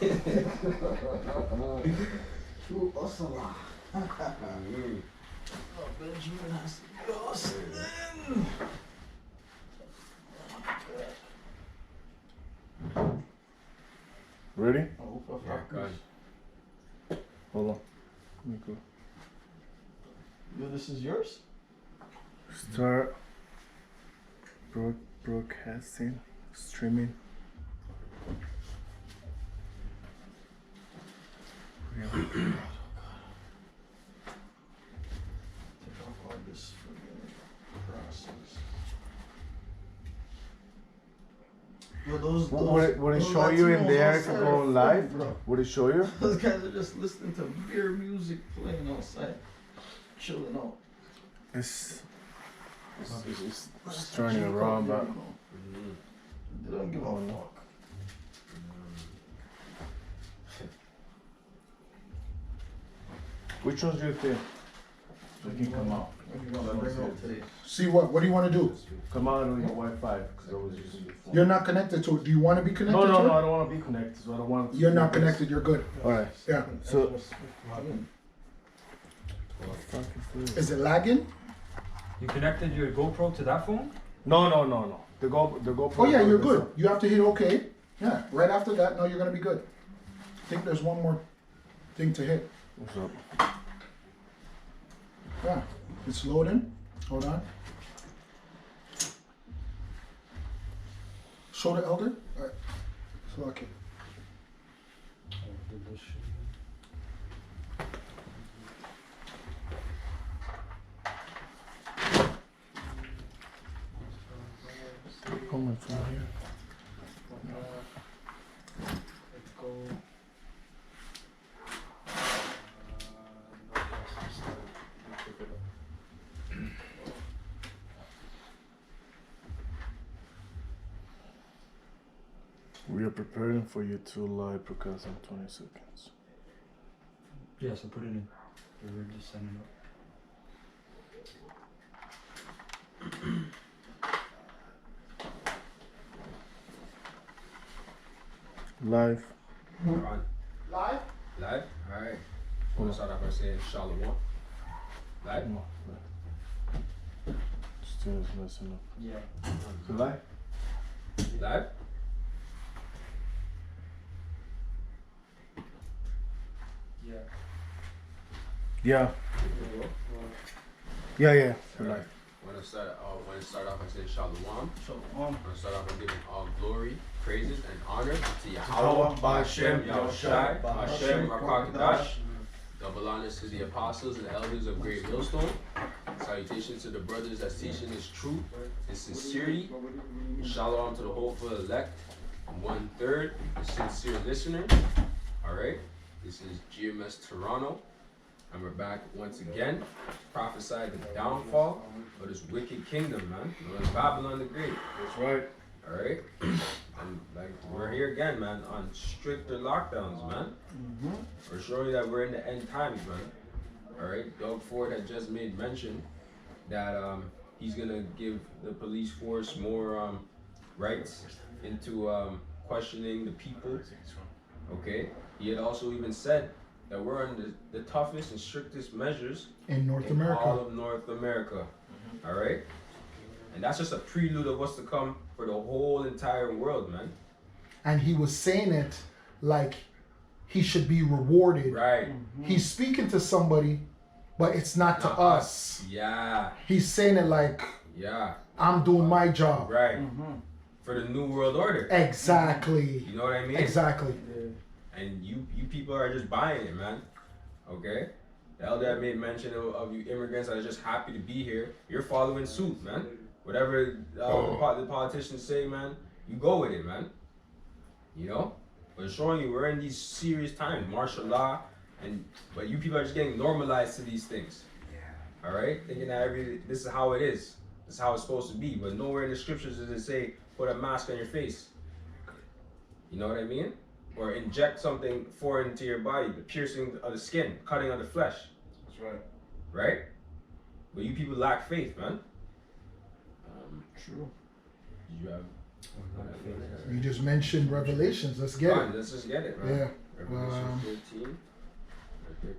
True Osala. Benjamin has to be Austin. Ready? Yeah, God. Hold on. Let me go. Yo, this is yours? Start broadcasting, streaming. Yeah. Take off all this friggin' process. Yo, those Would it those show you in Latinos there if outside you go are live? funny, bro. Would it show you? Those guys are just listening to beer music playing outside, chilling out. It's turning around, but They don't give a fuck. which ones do you think? You can come out. What do you want to bring up today? See what? What do you want to do? Come out on your Wi-Fi because I was using your phone. You're not connected to it. Do you want to be connected No, to no, it? no. I don't want to be connected, so I don't want. You're not connected. You're good. All right. Yeah. So. What the fuck is this? Is it lagging? You connected your GoPro to that phone? No, no, no, no. The GoPro. Oh yeah, you're good. You have to hit OK. Yeah. Right after that, no, you're gonna be good. I think there's one more thing to hit. What's up? Yeah. It's loading. Hold on. Show the elder. All right. So okay. Coming from here. Let's go. We are preparing for you to live broadcast in 20 seconds. Yeah, so put it in. We're just sending it Live. We're on. Live. Live? Alright. I'm gonna start off by saying Shalawam. Live? Still is messing up. Yeah. So live? Live? Yeah. Yeah. Yeah, yeah. We're live. I want to start off by saying Shalawam. So, I want to start off by giving all glory, praises, and honor to YAHAWAH, YAHAWAH, Baha Sham, YAHAWASHI, Baha Sham, QADASH. Double honors to the apostles and elders of Great Millstone. Salutations to the brothers that's teaching this truth and sincerity. Shalawam to the hopeful elect. 1/3, the sincere listener. Alright, this is GMS Toronto. And we're back once again, prophesied the downfall of this wicked kingdom, man. Known as Babylon the Great. That's right. Alright? And like we're here again, man, on stricter lockdowns, man. We're showing you that we're in the end times, man. Alright? Doug Ford had just made mention that he's gonna give the police force more rights into questioning the people. Okay? He had also even said that we're on the toughest and strictest measures In North in America. all of North America. All right? And that's just a prelude of what's to come for the whole entire world, man. And he was saying it like he should be rewarded. Right. He's speaking to somebody, but it's not to Not us. Yeah. He's saying it like Yeah. I'm doing my job. Right. For the new world order. Exactly. You know what I mean? Exactly. And you people are just buying it, man. Okay? The elder had made mention of you immigrants that are just happy to be here. You're following suit, man. Whatever the politicians say, man, you go with it, man. You know? But it's showing you we're in these serious times, martial law, but you people are just getting normalized to these things. Yeah. All right? Thinking that this is how it is. This is how it's supposed to be. But nowhere in the scriptures does it say put a mask on your face. You know what I mean? Or inject something foreign into your body, the piercing of the skin, cutting of the flesh. That's right. Right? But you people lack faith, man. True. Did you have You just mentioned Revelations. Let's get Fine, it. let's just get it, man. Yeah. Revelation 13. Or 13.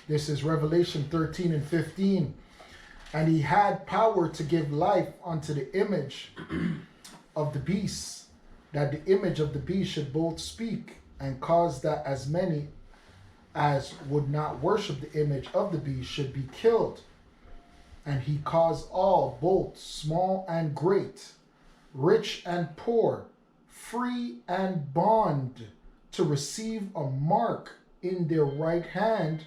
This is Revelation 13 and 15. And he had power to give life unto the image of the beast, that the image of the beast should both speak and cause that as many as would not worship the image of the beast should be killed. And he caused all, both small and great, rich and poor, free and bond, to receive a mark in their right hand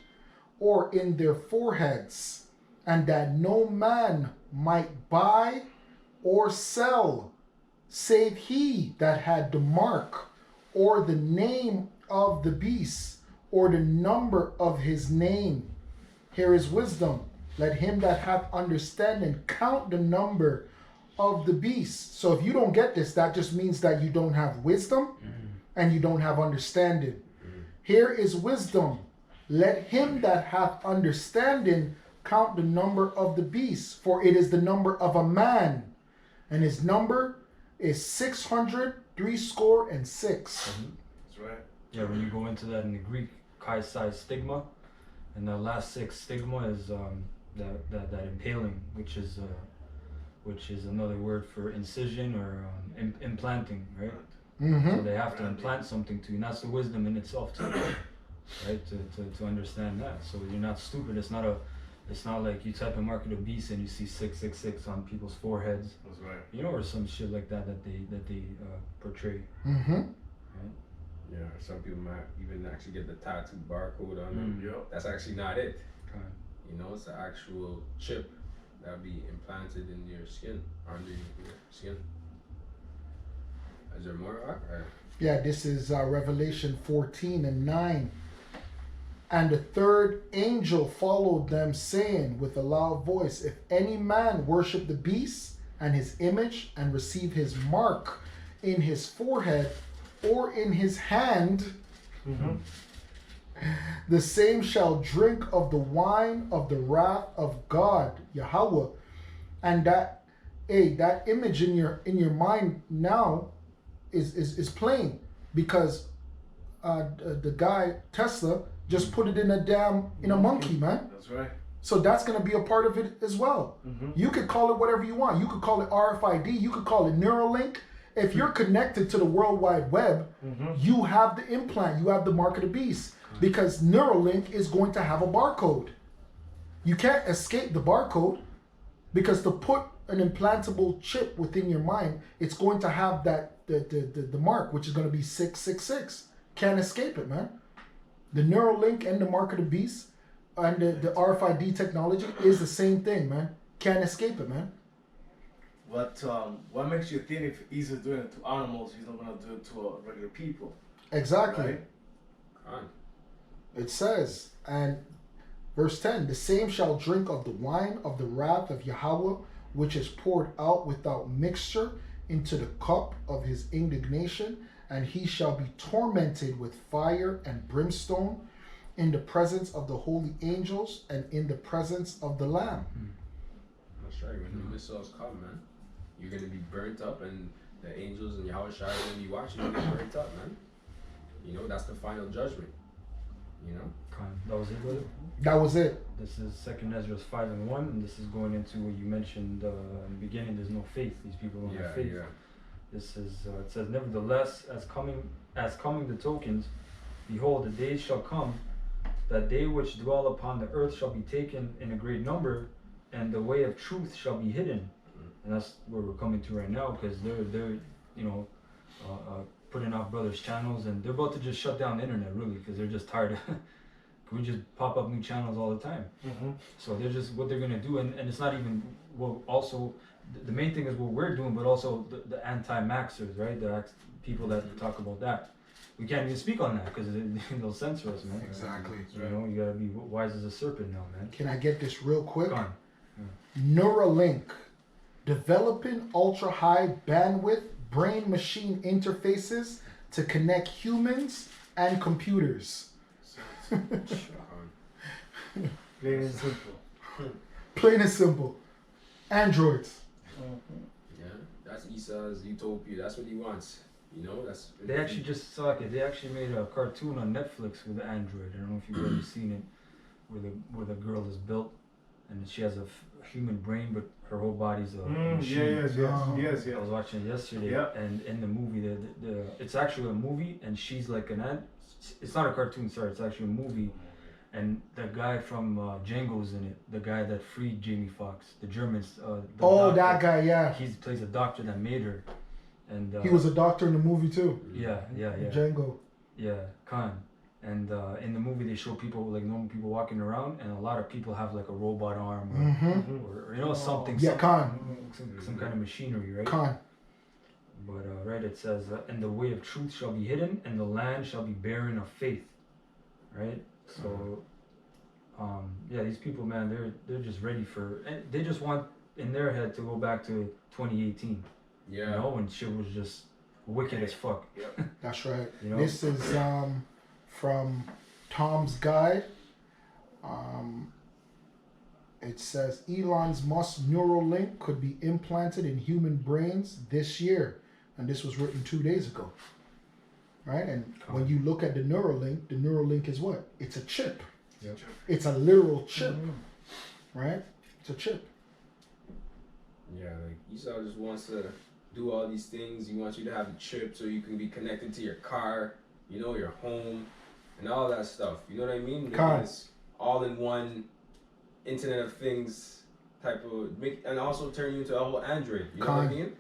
or in their foreheads, and that no man might buy or sell, save he that had the mark, or the name of the beast, or the number of his name. Here is wisdom. Let him that hath understanding count the number of the beast. So if you don't get this, that just means that you don't have wisdom and you don't have understanding. Here is wisdom. Let him that hath understanding count the number of the beast, for it is the number of a man, and his number is 666. That's right. Yeah, when you go into that in the Greek, Chaasad stigma, and the last 6 stigma is that impaling, which is another word for incision or implanting, right? So they have to implant something to you, and that's the wisdom in itself too, right? To understand that. So you're not stupid. It's not like you type in mark of the beast and you see 666 on people's foreheads. That's right. You know, or some shit like that they portray. Mm-hmm. Yeah, some people might even actually get the tattoo barcode on them. Yep. That's actually not it. Okay. You know, it's the actual chip that'll be implanted in your skin, under your skin. Is there more? Yeah, this is Revelation 14 and 9. And the third angel followed them, saying with a loud voice, if any man worship the beast and his image, and receive his mark in his forehead or in his hand, the same shall drink of the wine of the wrath of God, YAHAWAH. And that image in your mind now is plain, because the guy Tesla just put it in a monkey, man. That's right. So that's going to be a part of it as well. You could call it whatever you want. You could call it RFID. You could call it Neuralink. If you're connected to the World Wide Web, you have the implant. You have the mark of the beast, because Neuralink is going to have a barcode. You can't escape the barcode, because to put an implantable chip within your mind, it's going to have that the mark, which is going to be 666. Can't escape it, man. The Neuralink and the mark of the beast and the RFID technology is the same thing, man. Can't escape it, man. But what makes you think if he's doing it to animals, he's not gonna do it to regular people? Exactly. Right? It says, and verse 10, the same shall drink of the wine of the wrath of YAHAWAH, which is poured out without mixture into the cup of his indignation, and he shall be tormented with fire and brimstone in the presence of the holy angels and in the presence of the Lamb. That's right. When the missiles come, man, you're gonna be burnt up, and the angels and YAHAWASHI are gonna be watching you get burnt up, man. You know, that's the final judgment. You know. That was it, brother? That was it. This is 2 Ezra 5 and 1, and this is going into what you mentioned in the beginning. There's no faith. These people don't have faith. Yeah. This is it says, nevertheless, as coming the tokens, behold, the days shall come, that they which dwell upon the earth shall be taken in a great number, and the way of truth shall be hidden. And that's where we're coming to right now, because they're putting off brothers' channels, and they're about to just shut down the internet, really, because they're just tired. We just pop up new channels all the time. So they're just what they're gonna do, and it's not even well. Also, the main thing is what we're doing, but also the anti-maxers, right? The people that talk about that. We can't even speak on that because they'll censor us, man. Exactly. You know, you gotta be wise as a serpent now, man. Can I get this real quick? Go on. Neuralink, developing ultra-high bandwidth brain-machine interfaces to connect humans and computers. Plain and simple. Plain and simple. Androids. Yeah, that's Esau's utopia. That's what he wants. You know, that's. They actually just saw it. They actually made a cartoon on Netflix with the android. I don't know if you've ever seen it, where the girl is built, and she has a human brain, but her whole body's a machine. Yes. I was watching it yesterday, Yeah. and in the movie, it's actually a movie, and she's like it's not a cartoon, sorry, it's actually a movie, and the guy from Django's in it, the guy that freed Jamie Foxx, the Germans. Oh, that guy, yeah. He plays a doctor that made her, and He was a doctor in the movie too. yeah. Django. Yeah, Khan. And in the movie, they show people, like normal people walking around, and a lot of people have like a robot arm or you know, something. Yeah, Khan. Some kind of machinery, right? Khan. But right, it says, and the way of truth shall be hidden, and the land shall be barren of faith, right? So, yeah, these people, man, they're just ready for, and they just want in their head to go back to 2018. Yeah. You know, when shit was just wicked as fuck. That's right. You know? This is from Tom's Guide. It says Elon's Musk Neuralink could be implanted in human brains this year. And this was written 2 days ago. Right? And when you look at the Neuralink is what? It's a chip. Yep. It's a literal chip. Right? It's a chip. Yeah, like Esau just wants to do all these things. He wants you to have a chip so you can be connected to your car, you know, your home, and all that stuff. You know what I mean? Making this all-in-one Internet of Things type of, and also turn you into a whole Android. You know what I mean?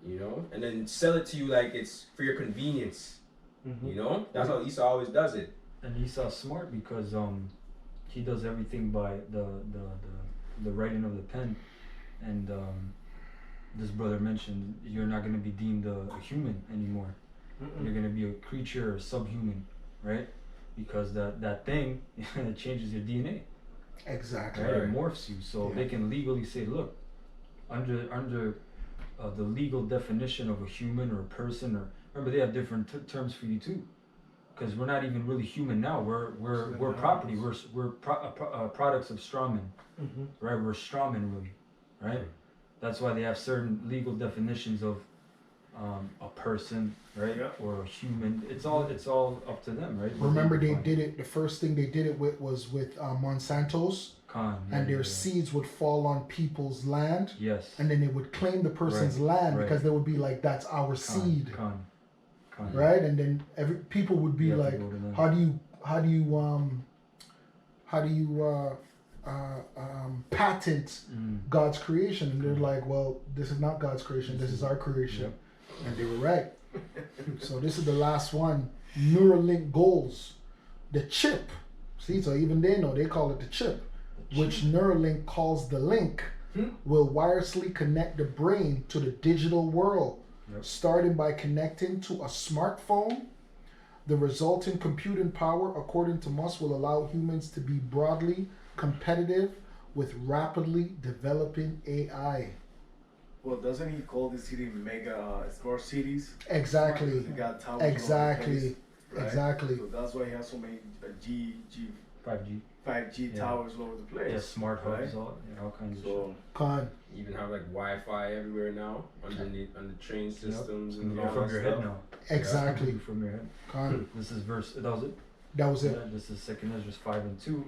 You know, and then sell it to you like it's for your convenience. You know, that's how Esau always does it. And Esau's smart because he does everything by the writing of the pen, and this brother mentioned you're not going to be deemed a human anymore. You're going to be a creature or subhuman, right? Because that thing it changes your DNA. Exactly. Right? It morphs you, so they can legally say, look, under the legal definition of a human or a person, or remember they have different terms for you too, because we're not even really human now. We're property. We're products of strawmen, right? We're strawmen really, right? That's why they have certain legal definitions of a person, right, or a human. It's all up to them, right? Remember, they did it. The first thing they did it with was with Monsanto's. And their seeds would fall on people's land. Yes. And then they would claim the person's land because they would be like, "That's our seed." Right? And then people would be like, "How do you patent God's creation?" And they're like, "Well, this is not God's creation. This is our creation." And they were right. So this is the last one. Neuralink goals. The chip. See, so even they know, they call it the chip. Which Neuralink calls the link, will wirelessly connect the brain to the digital world, starting by connecting to a smartphone. The resulting computing power, according to Musk, will allow humans to be broadly competitive with rapidly developing AI. Well, doesn't he call this city mega smart cities? Exactly. He got towers exactly. all over the place, right? Exactly. So that's why he has so many 5G towers all over the place. Yeah, smart hubs, all kinds of shit. You even have like Wi-Fi everywhere now, underneath on the train systems and all from that your stuff. head now. Exactly. From your head. This is verse. That was it. That was it. This is 2 Ezra 5:2.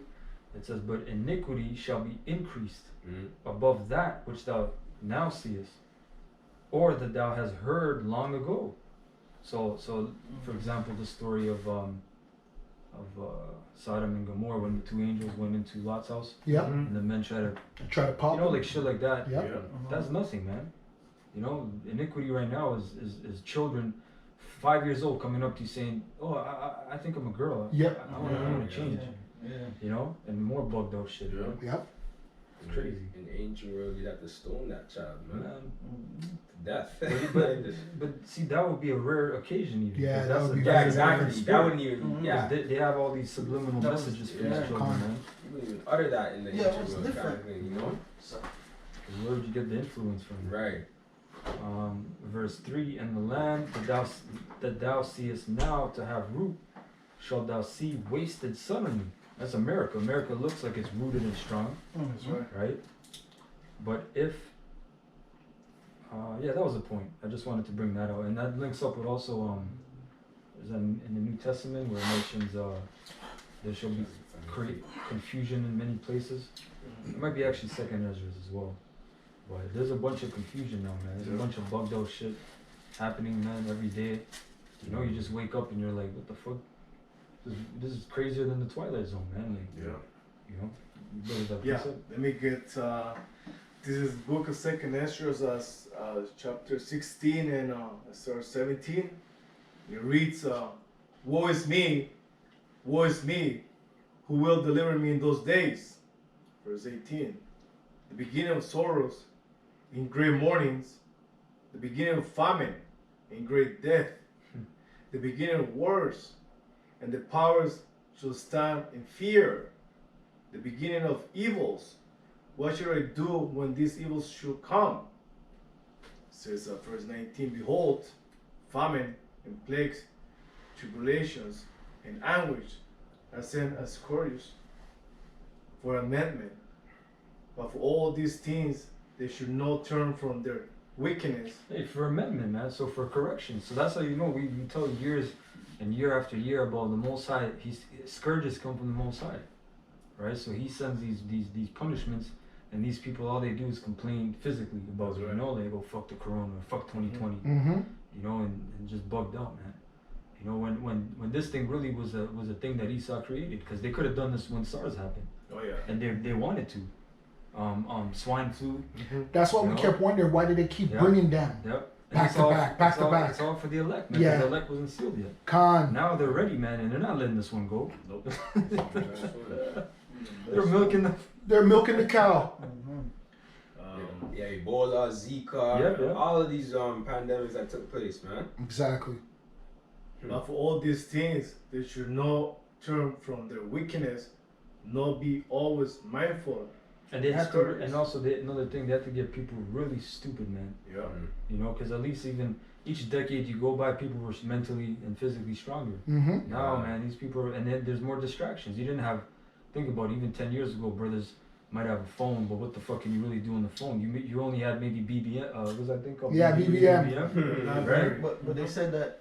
It says, "But iniquity shall be increased above that which thou now seest, or that thou hast heard long ago." So for example, the story of Sodom and Gomorrah, when the two angels went into Lot's house, and the men try to pop, you know, like shit like that. Yeah. That's nothing, man. You know, iniquity right now is children 5 years old coming up to you saying, "Oh, I think I'm a girl. I want to change." You know, and more bugged out shit. Right? Yep. It's crazy. In the ancient world, you'd have to stone that child, man, to death. But see, that would be a rare occasion, even. Yeah, that would be exactly. That wouldn't even. They have all these subliminal messages for these children, man. You wouldn't even utter that in the ancient it's world, different. kind of thing, you know. Where would you get the influence from? Right. Verse 3, "And the land that thou seest now to have root, shalt thou see wasted suddenly." That's America. America looks like it's rooted and strong, That's right. right? But if, yeah, that was the point. I just wanted to bring that out, and that links up with also is that in the New Testament where it mentions there shall be confusion in many places. It might be actually Second Ezra as well, but there's a bunch of confusion now, man. There's a bunch of bugged out shit happening, man, every day. You know, you just wake up and you're like, what the fuck? This is crazier than the Twilight Zone, man. Like, you know, you better that Yeah, piece up. let me get, this is book of Second Ezra, chapter 16 and verse 17. It reads, woe is me, who will deliver me in those days? Verse 18, the beginning of sorrows in great mournings, the beginning of famine in great death, the beginning of wars, and the powers shall stand in fear, the beginning of evils. What should I do when these evils should come? It says verse 19, behold, famine and plagues, tribulations and anguish are sent as scourges for amendment. But for all these things, they should not turn from their wickedness. Hey, for amendment, man. So for correction. So that's how you know we tell years and year after year about the Most High. Scourges come from the Most High, right? So he sends these punishments, and these people, all they do is complain physically about it. You know, they go fuck the Corona, fuck 2020, you know, and just bugged out, man. You know, when this thing really was a thing that Esau created, because they could have done this when SARS happened. Oh yeah. And they wanted to. Swine flu. That's why we kept wondering, why did they keep bringing them Yep. back to back? It's all for the elect, man. Yeah. The elect wasn't sealed yet. Khan. Now they're ready, man, and they're not letting this one go. Nope. They're milking the cow. Yeah, Ebola, Zika, Yeah. all of these pandemics that took place, man. Exactly. But for all these things, they should not turn from their wickedness, nor be always mindful. And they have to, and also another thing, they have to get people really stupid, man. Yeah. You know, because at least even each decade you go by, people were mentally and physically stronger. Mm-hmm. Now, man, these people, and then there's more distractions. You didn't have, think about it, even 10 years ago, brothers might have a phone, but what the fuck can you really do on the phone? You only had maybe BBM, what was that thing called? Yeah, BBM. Right? But they said that